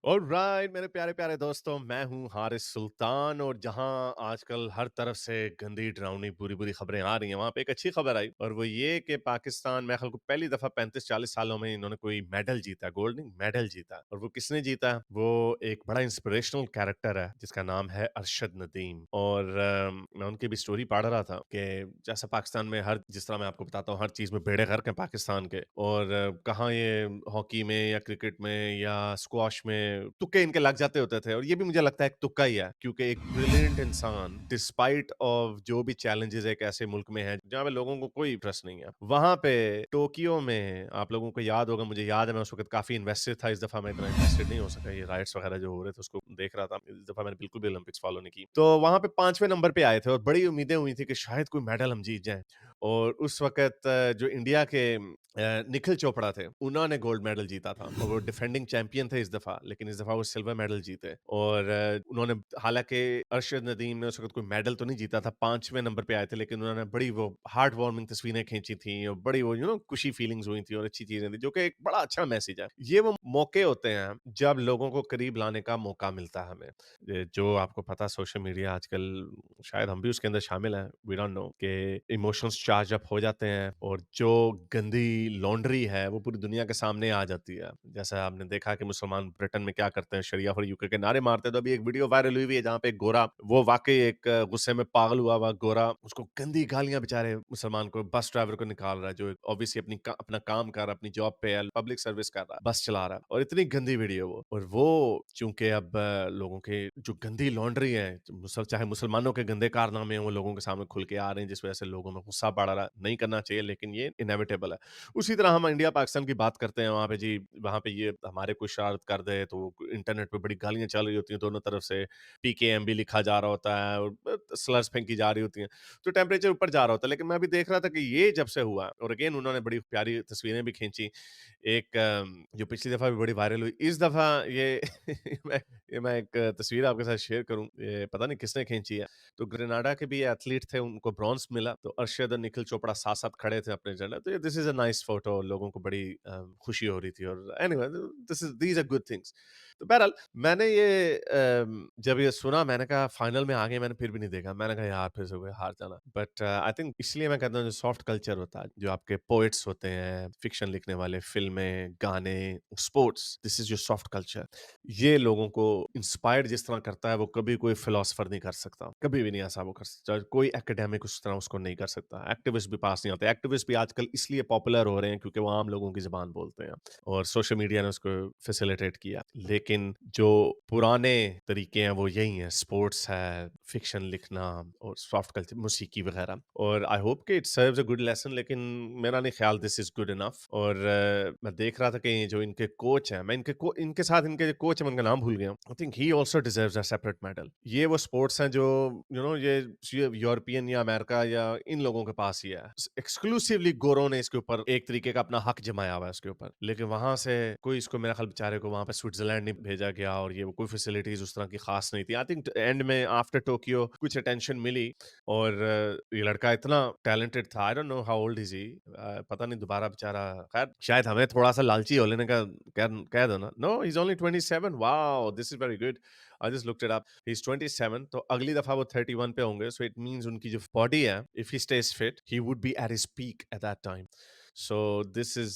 Alright मेरे प्यारे प्यारे दोस्तों, मैं हूं हारिस सुल्तान। और जहां आजकल हर तरफ से गंदी डरावनी बुरी बुरी खबरें आ रही हैं, वहां पे एक अच्छी खबर आई, और वो ये कि पाकिस्तान मैं ख्याल को पहली दफा 35-40 सालों में इन्होंने कोई मेडल जीता, गोल्ड नहीं मेडल जीता। और वो किसने जीता? वो एक बड़ा इंस्पिरेशनल कैरेक्टर है जिसका नाम है अरशद नदीम। और मैं उनकी भी स्टोरी पढ़ रहा था कि जैसा पाकिस्तान में हर जिस तरह मैं आपको बताता हूँ, हर चीज में बेड़े गर्क हैं पाकिस्तान के। और कहाँ ये हॉकी में या क्रिकेट में या स्क्वाश में तुक्के इनके लग जाते होते थे, और ये भी मुझे लगता है एक तुक्का ही है, क्योंकि एक ब्रिलियंट इंसान डिस्पाइट ऑफ जो भी चैलेंजेस एक ऐसे मुल्क में है जहाँ पे लोगों को कोई इंटरेस्ट नहीं है, वहां पे टोक्यो में आप लोगों को याद होगा, मुझे याद है मैं उस वक्त काफी इन्वेस्टेड था। इस दफा मैं इतना इन्वेस्टेड नहीं हो सका, ये राइट्स वगैरह जो हो रहे थे उसको देख रहा था। इस दफा मैंने बिल्कुल भी ओलंपिक्स फॉलो नहीं की। तो वहां पे 5वें नंबर पे आए थे और बड़ी उम्मीदें हुई थी कि शायद कोई मेडल हम जीत जाएं। और उस वक्त जो इंडिया के निखिल चोपड़ा थे, उन्होंने गोल्ड मेडल जीता था, और वो डिफेंडिंग चैंपियन थे इस दफा, लेकिन इस दफा वो सिल्वर मेडल जीते। और उन्होंने, हालांकि अरशद नदीम ने उस वक्त कोई मेडल तो नहीं जीता था, 5वें नंबर पे आए थे, लेकिन उन्होंने बड़ी वो हार्ट वार्मिंग तस्वीरें खींची थी, और बड़ी वो खुशी फीलिंग्स हुई थी और अच्छी चीजें थी, जो कि एक बड़ा अच्छा मैसेज है। ये वो मौके होते हैं जब लोगों को करीब लाने का मौका मिलता है हमें। जो आपको पता, सोशल मीडिया आजकल, शायद हम भी उसके अंदर शामिल हैं, वी डोंट नो, कि इमोशंस चार्ज अप हो जाते हैं, और जो गंदी लॉन्ड्री है वो पूरी दुनिया के सामने आ जाती है। जैसा आपने देखा कि मुसलमान ब्रिटेन में क्या करते हैं, शरिया फॉर यूके के नारे मारते हैं। तो अभी एक वीडियो वायरल हुई हुई है जहाँ पे एक गोरा, वो वाकई एक गुस्से में पागल हुआ हुआ गोरा, उसको गंदी गालियां बेचारे मुसलमान को, बस ड्राइवर को निकाल रहा है, जो ऑब्वियसली अपना काम कर रहा है, अपनी जॉब पे है, पब्लिक सर्विस कर रहा है, बस चला रहा है, और इतनी गंदी वीडियो वो। और वो चूंकि अब लोगों के जो गंदी लॉन्ड्री है, चाहे मुसलमानों के गंदे कारनामे हैं, वो लोगों के सामने खुल के आ रहे हैं, जिस वजह से लोगों में गुस्सा बढ़ रहा है। नहीं करना चाहिए, लेकिन ये इनएविटेबल है। उसी तरह हम इंडिया पाकिस्तान की बात करते हैं, वहां पे जी, वहां पे ये हमारे कोई शरारत कर दे तो इंटरनेट पे बड़ी गालियां चल रही होती हैं दोनों तरफ से, पीकेएम भी लिखा जा रहा होता है, और स्लर्स फेंकी जा रही होती हैं, तो टेम्परेचर ऊपर जा रहा होता है। लेकिन मैं भी देख रहा था कि ये जब से हुआ, और अगेन उन्होंने बड़ी प्यारी तस्वीरें भी खींची। एक जो पिछली दफा भी बड़ी वायरल हुई, इस दफा ये मैं मैं एक तस्वीर आपके साथ शेयर करूं, ये पता नहीं किसने खींची है। तो ग्रेनाडा के भी एथलीट थे, उनको ब्रॉन्ज मिला, तो अरशद और निखिल चोपड़ा साथ साथ खड़े थे अपने झंडा। तो this is a nice photo, लोगों को बड़ी खुशी हो रही थी। और anyway, these are good things. तो बहरहाल, मैंने ये जब ये सुना, मैंने कहा फाइनल में आ गए, मैंने फिर भी नहीं देखा, मैंने कहा यार फिर से हुए हार जाना। बट आई थिंक इसलिए मैं कहता हूँ, जो सॉफ्ट कल्चर होता है, जो आपके पोएट्स होते हैं, फिक्शन लिखने वाले, फिल्में, गाने, sports, this is your soft culture. ये लोगों को इंस्पायर्ड जिस तरह करता है, वो कभी कोई फिलोसफर नहीं कर सकता, कभी भी नहीं ऐसा वो कर सकता, कोई एकेडमिक उस तरह उसको नहीं कर सकता, एक्टिविस्ट भी पास नहीं आते। एक्टिविस्ट भी आजकल इसलिए पॉपुलर हो रहे हैं क्योंकि वो आम लोगों की जबान बोलते हैं, और सोशल मीडिया ने उसको फैसिलिटेट किया। लेकिन जो पुराने तरीके हैं वो यही हैं, स्पोर्ट्स है, फिक्शन लिखना, और सॉफ्ट कल्चर, मौसीकी वगैरह। और आई होप कि it serves a good lesson, लेकिन मेरा नहीं ख्याल दिस इज गुड इनफ। और मैं देख रहा था कि जो इनके कोच हैं, मैं इनके साथ इनके जो कोच है, मैं उनका नाम भूल गया, I think he also deserves a separate medal. ये वो स्पोर्ट्स हैं जो ये यूरोपियन या अमेरिका या इन लोगों के पास ही है, एक्सक्लूसिवली गोरों ने इसके ऊपर एक तरीके का अपना हक जमाया हुआ है इसके ऊपर। लेकिन वहां से कोई इसको, मेरा ख्याल बेचारे को वहां पे स्विट्जरलैंड नहीं भेजा गया, और ये कोई फैसिलिटीज उस तरह की खास नहीं थी। आई थिंक एंड में आफ्टर टोक्यो कुछ अटेंशन मिली, और ये लड़का इतना टैलेंटेड था। I don't know how old is he, पता नहीं, दोबारा बेचारा, खैर शायद हमें थोड़ा सा लालची हो लेने का कह दो ना। No, he is only 27। Wow, this is very good. I just looked it up, he is 27। तो अगली दफा वो 31 पे होंगे, सो इट मींस उनकी जो बॉडी है, if he stage fit, he would be at his peak at that time. So this is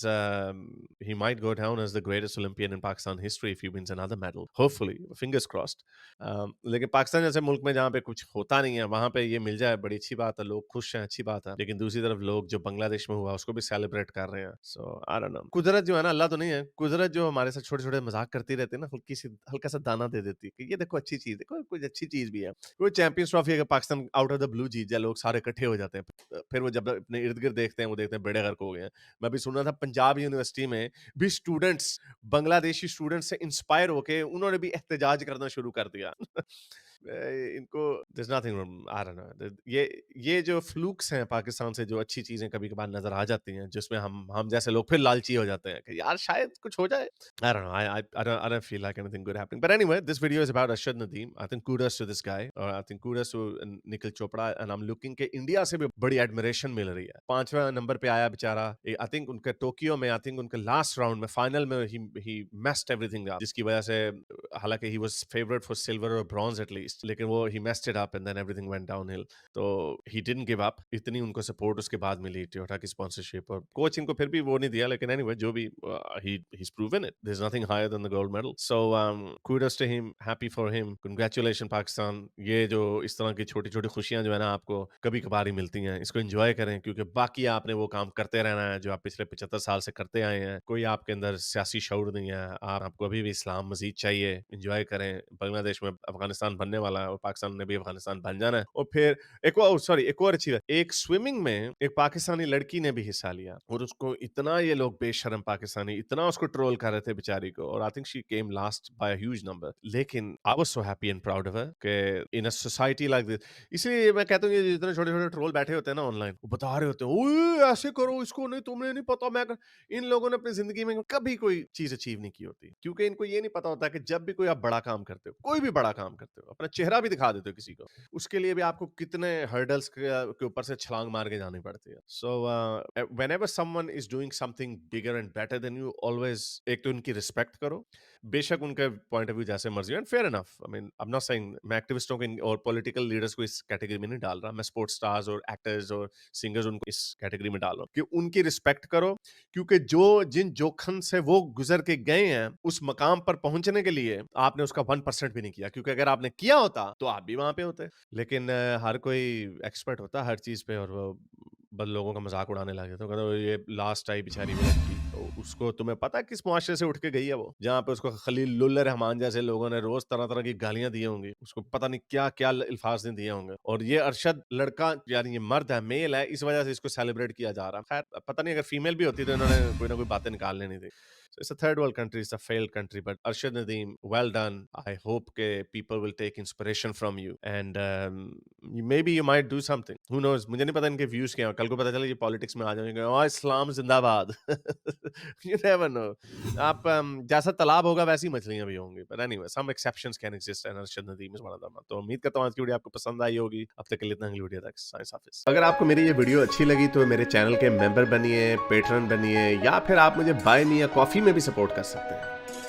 he might go down as the greatest Olympian in Pakistan history if he wins another medal. Hopefully, fingers crossed. लेकिन पाकिस्तान जैसे मुल्क में जहाँ पे कुछ होता नहीं है, वहां पे ये मिल जाए, बड़ी अच्छी बात है, लोग खुश हैं, अच्छी बात है। लेकिन दूसरी तरफ लोग जो बांग्लादेश में हुआ उसको भी सेलिब्रेट कर रहे हैं। सो आई डोंट नो, कुदरत जो है ना, अल्लाह तो नहीं है, कुदरत जो हमारे साथ छोटे छोटे मजाक करती रहती है ना, हल्का सा दाना दे देती है कि ये देखो अच्छी चीज, देखो कुछ अच्छी चीज भी है। वो चैंपियंस ट्रॉफी अगर Pakistan out of the blue जीत जाए, लोग सारे इकट्ठे हो जाते हैं, फिर वो जब अपने इर्द गिर्द देखते हैं, वो देखते हैं बेड़े गर्क हो गए हैं। मैं भी सुन रहा था, पंजाब यूनिवर्सिटी में भी स्टूडेंट्स, बांग्लादेशी स्टूडेंट्स से इंस्पायर होके उन्होंने भी एहतजाज करना शुरू कर दिया। इनको, there's nothing wrong, I don't know, ये जो फ्लूक्स हैं पाकिस्तान से, जो अच्छी चीजें कभी कभार नजर आ जाती हैं, जिसमें हम जैसे लोग फिर लालची हो जाते हैं कि यार शायद कुछ हो जाए। I don't know, I don't feel like anything good happening, but anyway, this video is about Arshad Nadeem. I think kudos to this guy, or I think kudos to Nikhil Chopra, and I'm looking के India से भी बड़ी admiration मिल रही है। 5वें number पे आया बेचारा। आई थिंक उनके टोक्यो में, आई थिंक उनके लास्ट राउंड में, फाइनल में, ही मेस्ड एवरीथिंग अप, जिसकी वजह से हालांकि he was favourite for silver और ब्रॉन्ज एटलीस्ट, लेकिन वो he messed it up and then everything went downhill. तो ही डिडंट गिव अप। इतनी उनको सपोर्ट उसके बाद मिली टोयोटा की स्पॉन्सरशिप, और कोच इनको फिर भी वो नहीं दिया, लेकिन एनीवे जो भी ही he's proven it, there's nothing higher than the gold medal, so kudos to him, happy for him, congratulations Pakistan. ये जो इस तरह की छोटी छोटी खुशियां जो है ना आपको कभी कभार ही मिलती हैं, इसको एंजॉय करें, क्योंकि बाकी आपने वो काम करते रहना है जो आप पिछले 75 साल से करते आए हैं। कोई आपके अंदर सियासी शऊर नहीं है, आपको अभी भी इस्लाम मजीद चाहिए, एंजॉय करें। बांग्लादेश में अफगानिस्तान बनने वाला है और पाकिस्तान ने भी अफगानिस्तान बन जाना है। और फिर एक और अच्छी बात, एक स्विमिंग में एक पाकिस्तानी लड़की ने भी हिस्सा लिया, और उसको इतना ये लोग बेशरम पाकिस्तानी इतना उसको ट्रोल कर रहे थे बेचारी को, और I think she came last by a huge number. लेकिन I was so happy and proud of her कि in a society like this. इसलिए मैं कहता हूँ ये जितने छोटे छोटे ट्रोल बैठे होते हैं ना ऑनलाइन, वो बता रहे होते हैं ओए ऐसे करो इसको, नहीं तुम्हें नहीं पता मैं इन लोगों ने अपनी जिंदगी में कभी कोई चीज अचीव नहीं की होती, क्योंकि इनको ये नहीं पता होता कि जब भी कोई आप बड़ा काम करते हो, कोई भी बड़ा काम करते हो, अपना चेहरा भी दिखा देते हो किसी को, उसके लिए भी आपको कितने हर्डल्स के ऊपर से छलांग मार के जानी पड़ती है। So whenever someone is doing something bigger and better than you, always एक तो उनकी रिस्पेक्ट करो, बेशक उनके पॉइंट ऑफ व्यू जैसे मर्जी, and fair enough. I mean I am not saying, मैं एक्टिविस्टों के और पॉलिटिकल लीडर्स को इस कैटेगरी में नहीं डाल रहा, मैं स्पोर्ट्स स्टार्स और एक्टर्स और सिंगर्स उनको इस कैटेगरी में डाल रहा हूँ कि उनकी रिस्पेक्ट करो, क्योंकि जो जिन जोखन से वो गुजर के गए हैं उस मकाम पर पहुंचने के लिए, आपने उसका 1% भी नहीं किया, क्योंकि अगर आपने किया होता तो आप भी वहां पे होते। लेकिन हर कोई एक्सपर्ट होता है हर चीज पे, और वो बस लोगों का मजाक उड़ाने लगे, तो कहते ये लास्ट आई बेचारी वो लड़की, तो उसको तुम्हें पता है किस मुआशरे से उठ के गई है वो, जहाँ पे उसको खलीलुल्लाह रहमान जैसे लोगों ने रोज तरह तरह की गालियां दी होंगी, उसको पता नहीं क्या क्या अल्फाज ने दिए होंगे, और ये अरशद लड़का यानी ये मर्द है, मेल है, इस वजह से इसको सेलिब्रेट किया जा रहा है। खैर पता नहीं अगर फीमेल भी होती तो इन्होंने कोई ना कोई बातें निकाल लेनी थी। So it's a third world country, it's a failed country, but Arshad Nadeem, well done. I hope that people will take inspiration from you, and maybe you might do something. Who knows? मुझे नहीं पता इनके views क्या हैं, कल को पता चले ये politics में आ जाएंगे, oh इस्लाम जिंदाबाद। You never know. आप जैसा तालाब होगा वैसी मछलियां भी होंगी, but anyway, some exceptions can exist, and Arshad Nadeem is one of them. तो उम्मीद करता हूँ आज की वीडियो आपको पसंद आई होगी। अब तक के लिए इतना ही, वीडियो तक साइंस ऑफिस। अगर आपको मेरी ये वीडियो अच्छी लगी तो मेरे चैनल के मेंबर बनिए, पेट्रन बनिए, या फिर आप मुझे बाय मी या कॉफी में भी सपोर्ट कर सकते हैं।